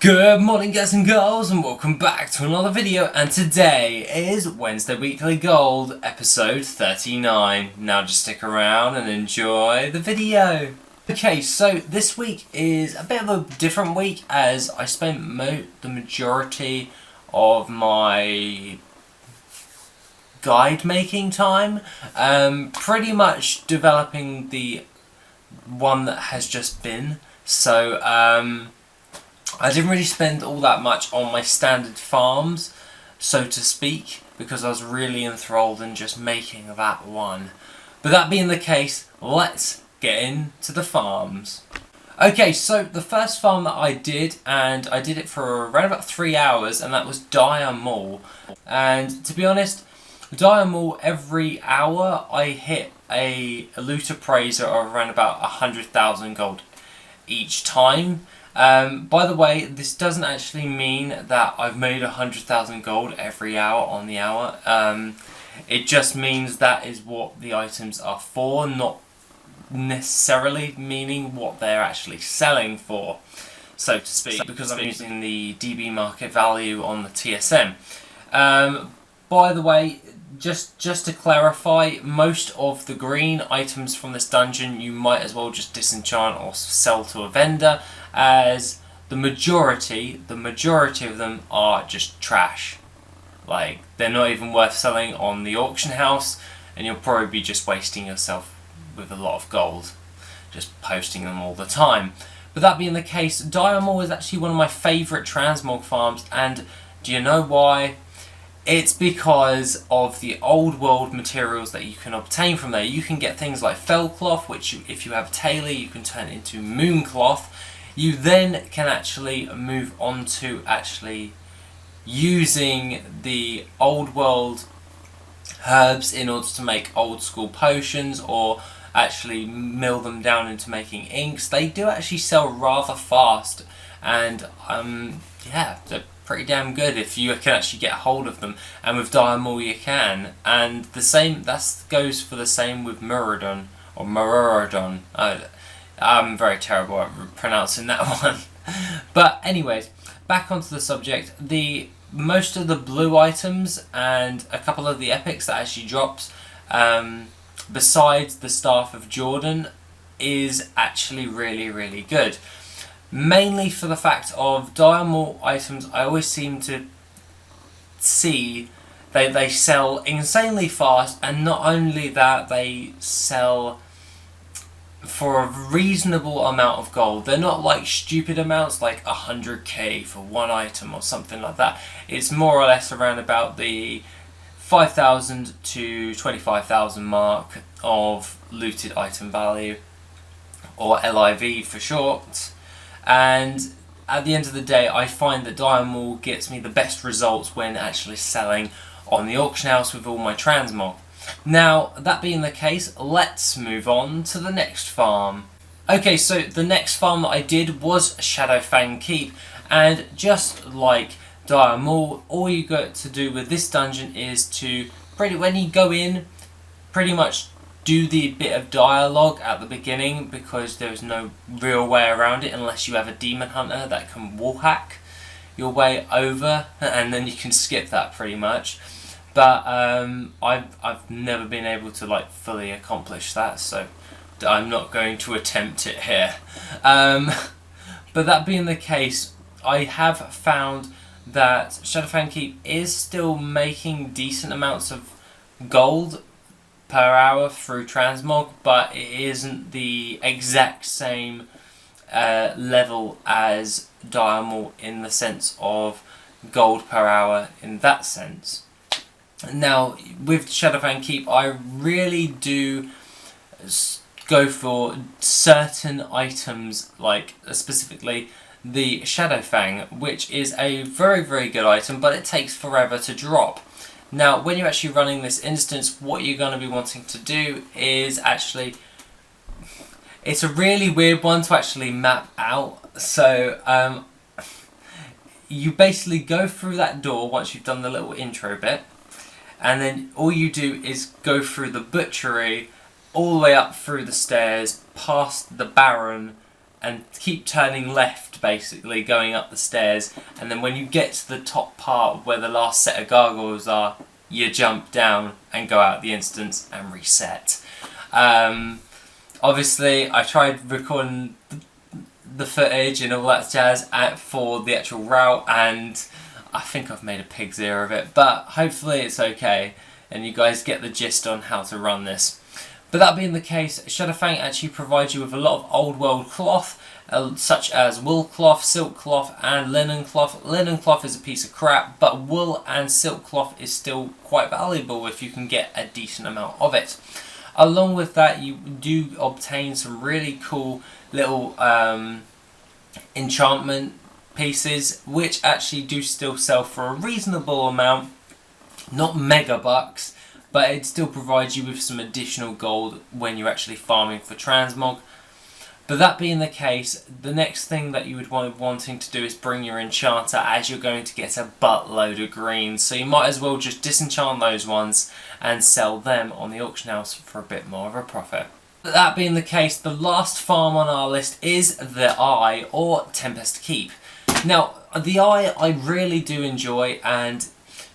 Good morning guys and girls, and welcome back to another video, and today is Wednesday Weekly Gold episode 39. Now just stick around and enjoy the video. Okay, so this week is a bit of a different week as I spent the majority of my guide making time pretty much developing the one that has just been. So I didn't really spend all that much on my standard farms, so to speak, because I was really enthralled in just making that one. But that being the case, let's get into the farms. Okay, so the first farm that I did, and I did it for around about 3 hours, and that was Dinamo. And to be honest, Dinamo, every hour I hit a loot appraiser of around about 100,000 gold each time. By the way, this doesn't actually mean that I've made 100,000 gold every hour on the hour. It just means that is what the items are for, not necessarily meaning what they're actually selling for, so to speak, because I'm using the DB market value on the TSM. By the way, just to clarify, most of the green items from this dungeon you might as well just disenchant or sell to a vendor, as the majority of them are just trash. Like, they're not even worth selling on the auction house, and you'll probably be just wasting yourself with a lot of gold just posting them all the time. But that being the case, Dinamo is actually one of my favourite Transmog farms, and do you know why? It's because of the old world materials that you can obtain from there. You can get things like fell cloth, which if you have tailor you can turn into moon cloth. You then can actually move on to actually using the old world herbs in order to make old school potions, or actually mill them down into making inks. They do actually sell rather fast, and yeah, they're pretty damn good if you can actually get hold of them, and with Dinamo you can. And the same, that goes for the same with Muradon or Muradon. I'm very terrible at pronouncing that one. But anyways, back onto the subject. Most of the blue items and a couple of the epics that actually drops, besides the Staff of Jordan, is actually really good. Mainly for the fact of Dinamo items, I always seem to see they sell insanely fast, and not only that, they sell for a reasonable amount of gold. They're not like stupid amounts like 100k for one item or something like that. It's more or less around about the 5,000 to 25,000 mark of looted item value, or LIV for short. And at the end of the day, I find that Dinamo gets me the best results when actually selling on the auction house with all my Transmog. Now, that being the case, let's move on to the next farm. Okay, so the next farm that I did was Shadow Fang Keep, and just like Dinamo, all you got to do with this dungeon is to, when you go in, pretty much do the bit of dialogue at the beginning, because there's no real way around it unless you have a demon hunter that can wall hack your way over, and then you can skip that pretty much. But I've never been able to like fully accomplish that, so I'm not going to attempt it here. But that being the case, I have found that Shadowfang Keep is still making decent amounts of gold per hour through Transmog, but it isn't the exact same level as Dinamo in the sense of gold per hour in that sense. Now, with Shadowfang Keep, I really do go for certain items, like specifically the Shadowfang, which is a very good item, but it takes forever to drop. Now, when you're actually running this instance, what you're going to be wanting to do is actually, it's a really weird one to actually map out. So you basically go through that door once you've done the little intro bit, and then all you do is go through the butchery all the way up through the stairs, past the Baron, and keep turning left, basically going up the stairs, and then when you get to the top part where the last set of gargoyles are, you jump down and go out the instance and reset. Obviously I tried recording the footage and all that jazz for the actual route, and I think I've made a pig's ear of it, but hopefully it's okay and you guys get the gist on how to run this. But that being the case, Fang actually provides you with a lot of old world cloth, such as wool cloth, silk cloth and linen cloth. Linen cloth is a piece of crap, but wool and silk cloth is still quite valuable if you can get a decent amount of it. Along with that, you do obtain some really cool little enchantment pieces, which actually do still sell for a reasonable amount, not mega bucks, but it still provides you with some additional gold when you're actually farming for Transmog. But that being the case, the next thing that you would wanting to do is bring your enchanter, as you're going to get a buttload of greens, so you might as well just disenchant those ones and sell them on the auction house for a bit more of a profit. But that being the case, the last farm on our list is the Eye, or Tempest Keep. Now, the Eye I really do enjoy, and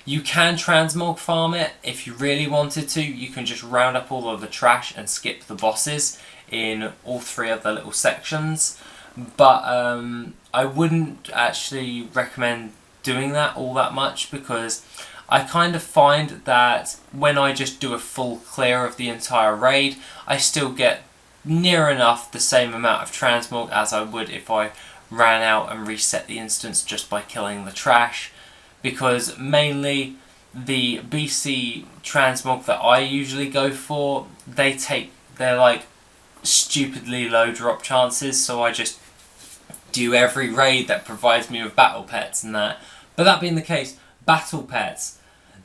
you can transmog farm it if you really wanted to. You can just round up all of the trash and skip the bosses in all 3 of the little sections. But I wouldn't actually recommend doing that all that much, because I kind of find that when I just do a full clear of the entire raid, I still get near enough the same amount of transmog as I would if I ran out and reset the instance just by killing the trash. Because mainly the BC transmog that I usually go for, they're like stupidly low drop chances, so I just do every raid that provides me with battle pets and that. But that being the case, battle pets,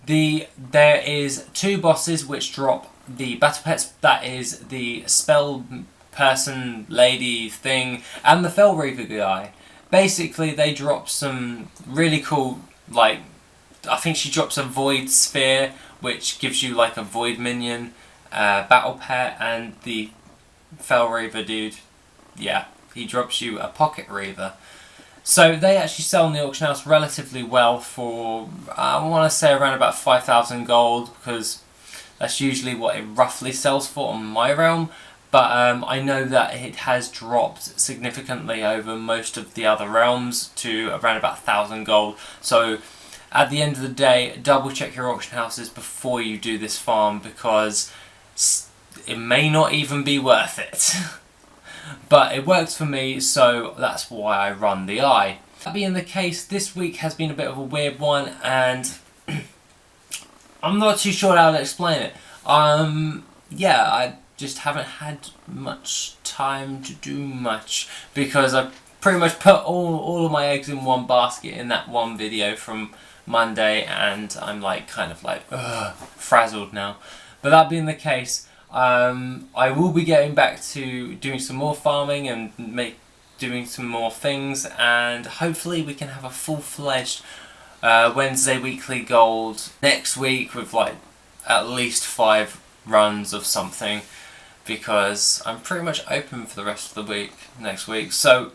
there is 2 bosses which drop the battle pets. That is the spell person lady thing and the Fell Reaver guy. Basically they drop some really cool, like, I think she drops a void sphere which gives you like a void minion battle pet, and the Fell Reaver dude, yeah, he drops you a pocket reaver. So they actually sell in the auction house relatively well for, I want to say, around about 5,000 gold, because that's usually what it roughly sells for on my realm. But I know that it has dropped significantly over most of the other realms to around about 1,000 gold. So at the end of the day, double check your auction houses before you do this farm, because it may not even be worth it. But it works for me, so that's why I run the Eye. That being the case, this week has been a bit of a weird one, and I'm not too sure how to explain it. Yeah, I just haven't had much time to do much, because I pretty much put all of my eggs in one basket in that one video from Monday, and I'm like kind of like frazzled now. But that being the case, I will be getting back to doing some more farming and doing some more things, and hopefully we can have a full-fledged Wednesday weekly gold next week with like at least 5 runs of something, because I'm pretty much open for the rest of the week next week, so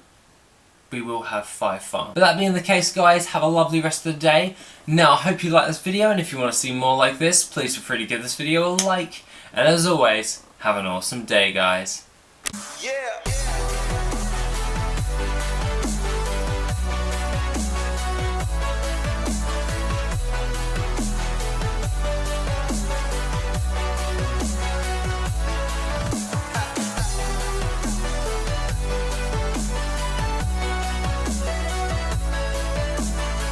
we will have 5 farms. But that being the case, guys, have a lovely rest of the day. Now, I hope you like this video, and if you want to see more like this, please feel free to give this video a like. And as always, have an awesome day, guys. Yeah.